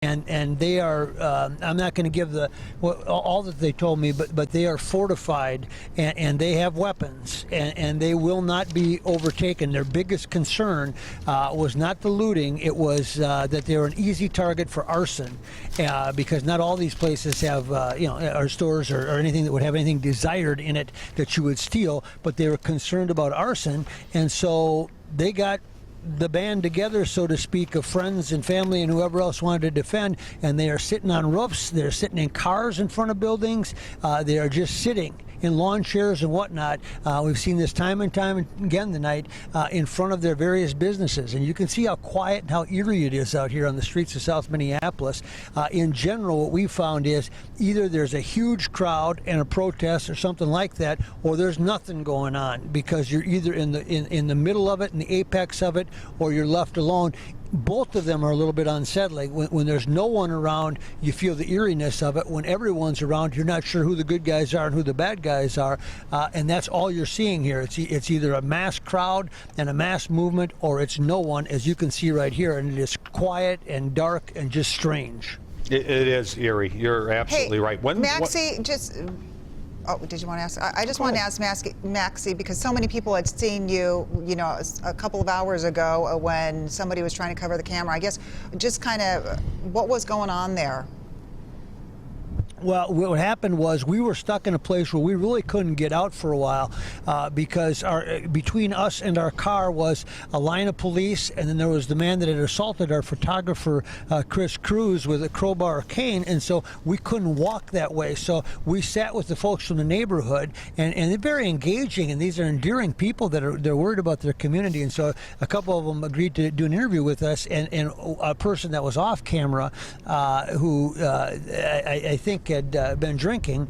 And they are, I'm not going to give all that they told me, but they are fortified, and they have weapons, and they will not be overtaken. Their biggest concern was not the looting, it was that they were an easy target for arson, because not all these places have, are stores or anything that would have anything desired in it that you would steal, but they were concerned about arson, and so they got the band together, so to speak, of friends and family and whoever else wanted to defend, and they are sitting on roofs, they're sitting in cars in front of buildings, they are just sitting in lawn chairs and whatnot. We've seen this time and time again tonight in front of their various businesses, and you can see how quiet and how eerie it is out here on the streets of South Minneapolis. In general, what we found is either there's a huge crowd and a protest or something like that, or there's nothing going on, because you're either in the middle of it, in the apex of it, or you're left alone. Both of them are a little bit unsettling. When there's no one around, you feel the eeriness of it. When everyone's around, you're not sure who the good guys are and who the bad guys are, and that's all you're seeing here. It's either a mass crowd and a mass movement, or it's no one, as you can see right here, and it is quiet and dark and just strange. It is eerie. You're absolutely right. Maxie, oh, did you want to ask? I just wanted to ask Maxie, because so many people had seen you, a couple of hours ago when somebody was trying to cover the camera. I guess just kind of what was going on there? Well, what happened was we were stuck in a place where we really couldn't get out for a while because between us and our car was a line of police, and then there was the man that had assaulted our photographer, Chris Cruz, with a crowbar or cane, and so we couldn't walk that way. So we sat with the folks from the neighborhood, and they're very engaging, and these are endearing people they're worried about their community, and so a couple of them agreed to do an interview with us, and a person that was off camera who I think had been drinking,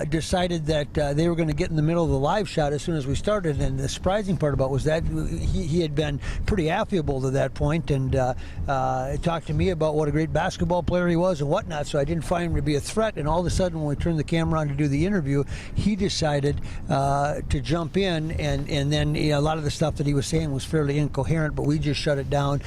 decided that they were going to get in the middle of the live shot as soon as we started. And the surprising part about was that he had been pretty affable to that point, and talked to me about what a great basketball player he was and whatnot, so I didn't find him to be a threat. And all of a sudden, when we turned the camera on to do the interview, he decided to jump in, and then a lot of the stuff that he was saying was fairly incoherent, but we just shut it down,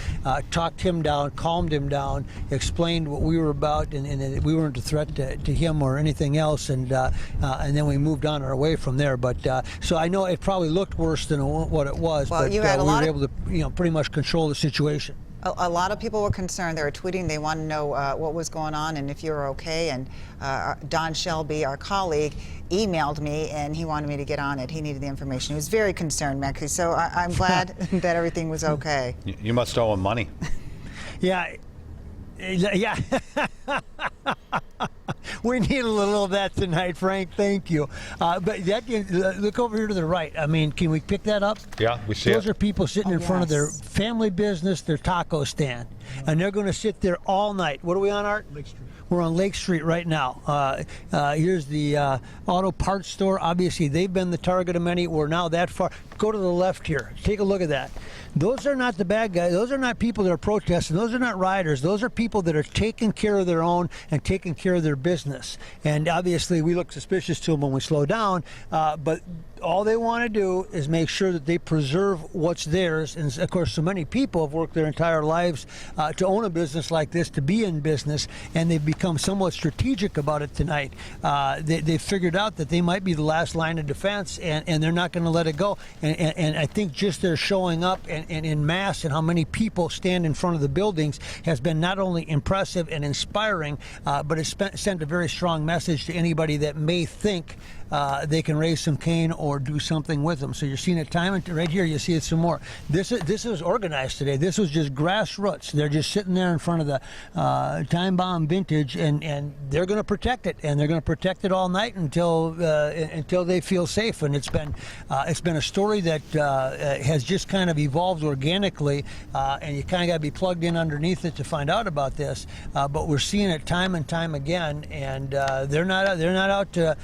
talked him down, calmed him down, explained what we were about, and we weren't a threat to him or anything else, and then we moved on our way from there. But so I know it probably looked worse than what it was, well, but we were able to pretty much control the situation. A lot of people were concerned. They were tweeting. They wanted to know what was going on and if you were okay. And Don Shelby, our colleague, emailed me, and he wanted me to get on it. He needed the information. He was very concerned, Maxie. So I'm glad that everything was okay. You must owe him money. Yeah. We need a little of that tonight, Frank. Thank you. But look over here to the right. I mean, can we pick that up? Yeah, we see Those are people sitting in front of their family business, their taco stand, and they're going to sit there all night. What are we on, Art? Lake Street. We're on Lake Street right now. Here's the auto parts store. Obviously, they've been the target of many. We're now that far. Go to the left here. Take a look at that. Those are not the bad guys. Those are not people that are protesting. Those are not rioters. Those are people that are taking care of their own and taking care of their business. And obviously, we look suspicious to them when we slow down, but all they want to do is make sure that they preserve what's theirs. And of course, so many people have worked their entire lives to own a business like this, to be in business, and they've become somewhat strategic about it tonight. They figured out that they might be the last line of defense, and they're not going to let it go. And I think just their showing up and in mass and how many people stand in front of the buildings has been not only impressive and inspiring, but it's sent a very strong message to anybody that may think they can raise some cane or do something with them. So you're seeing it time and right here. You see it some more. This was organized today. This was just grassroots. They're just sitting there in front of the Time Bomb Vintage, and they're going to protect it, and they're going to protect it all night until they feel safe. And it's been a story that has just kind of evolved organically, and you kind of got to be plugged in underneath it to find out about this. But we're seeing it time and time again, and they're not out to.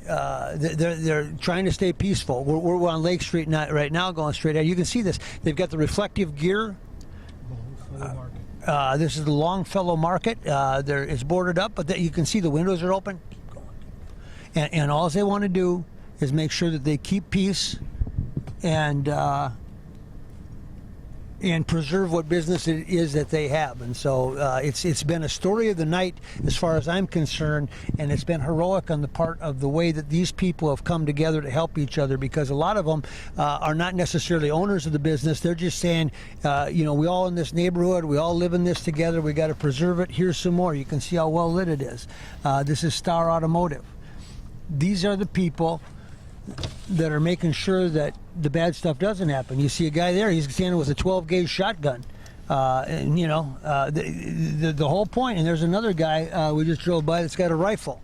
They're trying to stay peaceful. We're on Lake Street right now, going straight out. You can see this. They've got the reflective gear. This is the Longfellow Market. It's boarded up, but you can see the windows are open. And all they want to do is make sure that they keep peace and and preserve what business it is that they have. And so it's been a story of the night as far as I'm concerned, and it's been heroic on the part of the way that these people have come together to help each other, because a lot of them are not necessarily owners of the business. They're just saying, we all in this neighborhood, we all live in this together, we got to preserve it. Here's some more. You can see how well lit it is. This is Star Automotive. These are the people that are making sure that the bad stuff doesn't happen. You see a guy there, he's standing with a 12-gauge shotgun. The whole point, and there's another guy we just drove by that's got a rifle.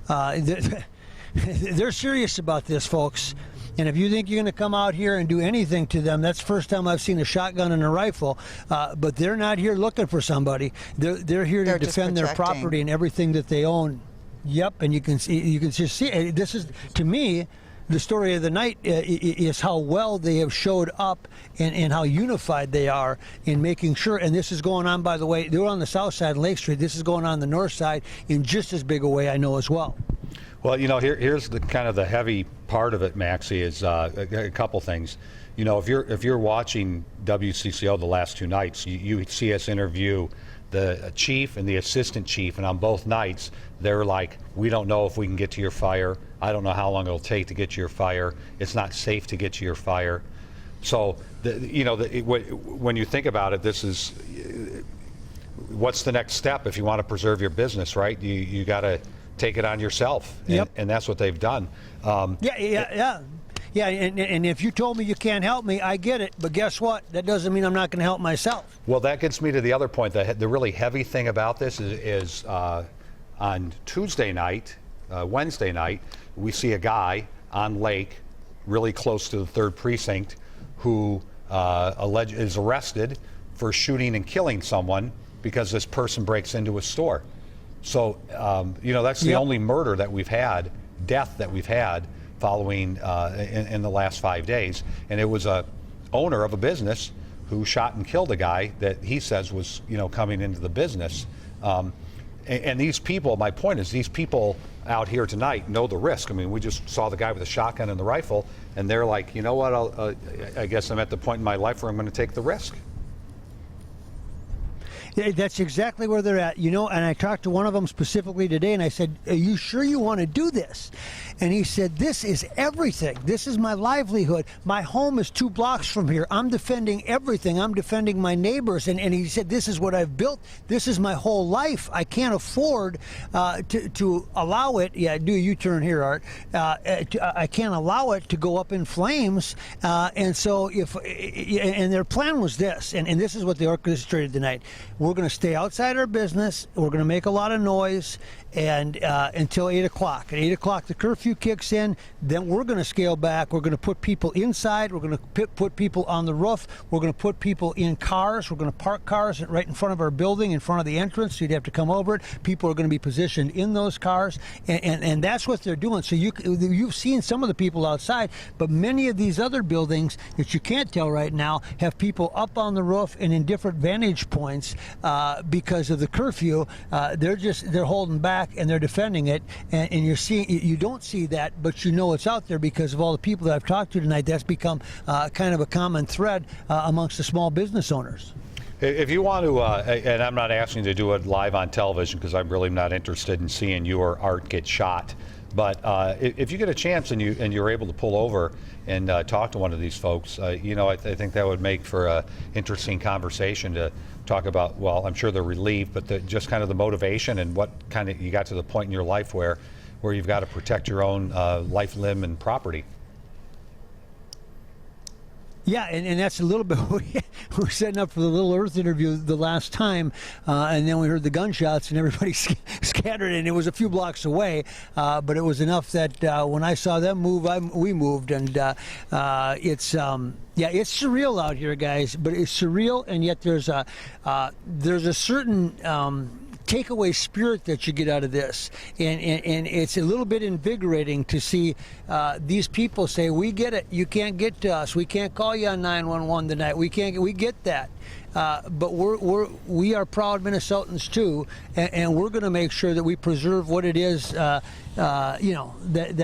They're serious about this, folks. And if you think you're going to come out here and do anything to them, that's the first time I've seen a shotgun and a rifle. But they're not here looking for somebody. They're here to defend their property and everything that they own. Yep, and you can just see. This is, to me, the story of the night is how well they have showed up and how unified they are in making sure. And this is going on, by the way, they're on the south side of Lake Street. This is going on the north side in just as big a way, I know, as well. Well, here's the kind of the heavy part of it, Maxie, is a couple things. If you're watching WCCO the last two nights, you see us interview the chief and the assistant chief, and on both nights, they're like, we don't know if we can get to your fire. I don't know how long it'll take to get to your fire. It's not safe to get to your fire. So, when you think about it, this is, what's the next step if you want to preserve your business, right? You got to take it on yourself, and that's what they've done. Yeah, and if you told me you can't help me, I get it. But guess what? That doesn't mean I'm not going to help myself. Well, that gets me to the other point. The really heavy thing about this is on Tuesday night, Wednesday night, we see a guy on Lake, really close to the 3rd Precinct, who is arrested for shooting and killing someone because this person breaks into a store. So, that's the only murder that we've had, death that we've had following in the last 5 days. And it was a owner of a business who shot and killed a guy that he says was, coming into the business. And these people, my point is, these people out here tonight know the risk. I mean, we just saw the guy with the shotgun and the rifle, and they're like, you know what, I guess I'm at the point in my life where I'm going to take the risk. That's exactly where they're at, and I talked to one of them specifically today, and I said, are you sure you want to do this? And he said, this is everything. This is my livelihood. My home is 2 blocks from here. I'm defending everything. I'm defending my neighbors. And he said, this is what I've built. This is my whole life. I can't afford to allow it. Yeah, do a U-turn here, Art. I can't allow it to go up in flames. And so and their plan was this, and this is what they orchestrated tonight. We're going to stay outside our business. We're going to make a lot of noise and until 8 o'clock. At 8 o'clock, the curfew kicks in. Then we're going to scale back. We're going to put people inside. We're going to put people on the roof. We're going to put people in cars. We're going to park cars right in front of our building, in front of the entrance. So you'd have to come over it. People are going to be positioned in those cars, and that's what they're doing. So you've seen some of the people outside, but many of these other buildings that you can't tell right now have people up on the roof and in different vantage points because of the curfew. They're holding back and they're defending it, and you don't see that, but it's out there because of all the people that I've talked to tonight. That's become kind of a common thread amongst the small business owners. If you want to, and I'm not asking you to do it live on television because I'm really not interested in seeing you or Art get shot, but if you get a chance and you're able to pull over and talk to one of these folks, I think that would make for an interesting conversation to talk about. Well, I'm sure they're relieved, but just kind of the motivation and what kind of you got to the point in your life where you've got to protect your own life, limb, and property. Yeah, and that's a little bit, we were setting up for the Little Earth interview the last time, and then we heard the gunshots and everybody scattered, and it was a few blocks away, but it was enough that when I saw them move, we moved, and it's surreal out here, guys, but it's surreal, and yet there's a certain takeaway spirit that you get out of this, and it's a little bit invigorating to see these people say, we get it, you can't get to us, we can't call you on 911 tonight, we get that, but we are proud Minnesotans too, and we're going to make sure that we preserve what it is that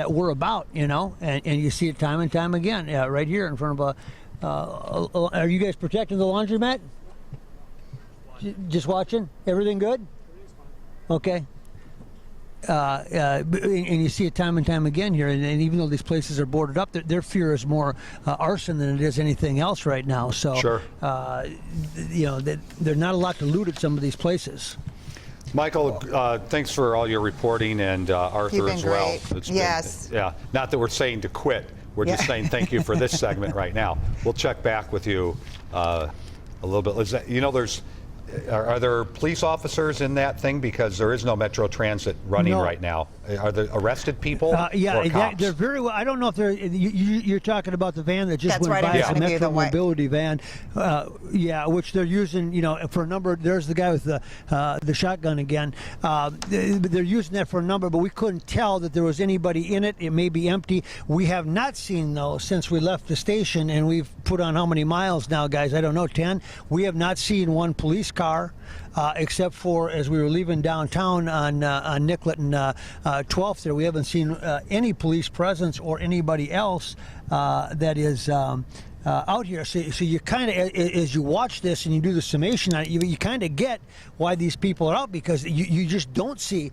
we're about, and you see it time and time again, right here in front of Are you guys protecting the laundromat? Just watching? Everything good? Okay. And you see it time and time again here, and even though these places are boarded up, their fear is more arson than it is anything else right now. So, Sure. There's not a lot to loot at some of these places. Michael, thanks for all your reporting, and Arthur You've been as well. great. Yes. Yeah, not that we're saying to quit. We're just saying thank you for this segment right now. We'll check back with you a little bit. Are there police officers in that thing? Because there is no Metro Transit running right now. Are there arrested people? Yeah, or cops? they're very well. I don't know if they're. You're talking about the van that just That's went right, by. in It's a front of you, Metro the white- Mobility van. Which they're using. For a number. There's the guy with the shotgun again. They're using that for a number, but we couldn't tell that there was anybody in it. It may be empty. We have not seen though since we left the station, and we've put on how many miles now, guys? I don't know, 10. We have not seen one police car. Except for as we were leaving downtown on Nicollet and 12th there, we haven't seen any police presence or anybody else that is out here. So you kind of, as you watch this and you do the summation on it, you kind of get why these people are out, because you just don't see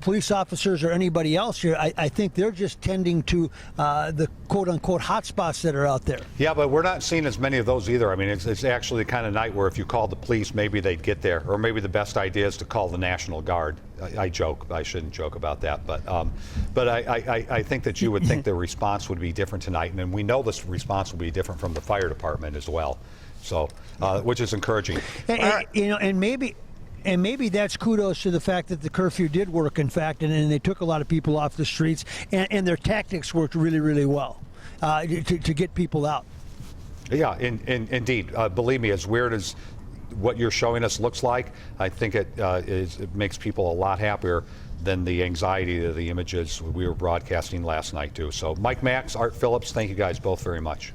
police officers or anybody else here. I think they're just tending to the quote-unquote hot spots that are out there. Yeah, but we're not seeing as many of those either. I mean, it's actually the kind of night where if you called the police, maybe they'd get there. Or maybe the best idea is to call the National Guard. I joke. I shouldn't joke about that. But I think that you would think the response would be different tonight. And we know this response will be different from the fire department as well. So, which is encouraging. And maybe that's kudos to the fact that the curfew did work, in fact, and they took a lot of people off the streets, and their tactics worked really, really well to get people out. Yeah, indeed. Believe me, as weird as what you're showing us looks like, I think it makes people a lot happier than the anxiety of the images we were broadcasting last night, too. So Mike Max, Art Phillips, thank you guys both very much.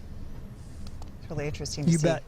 It's really interesting to You see. bet.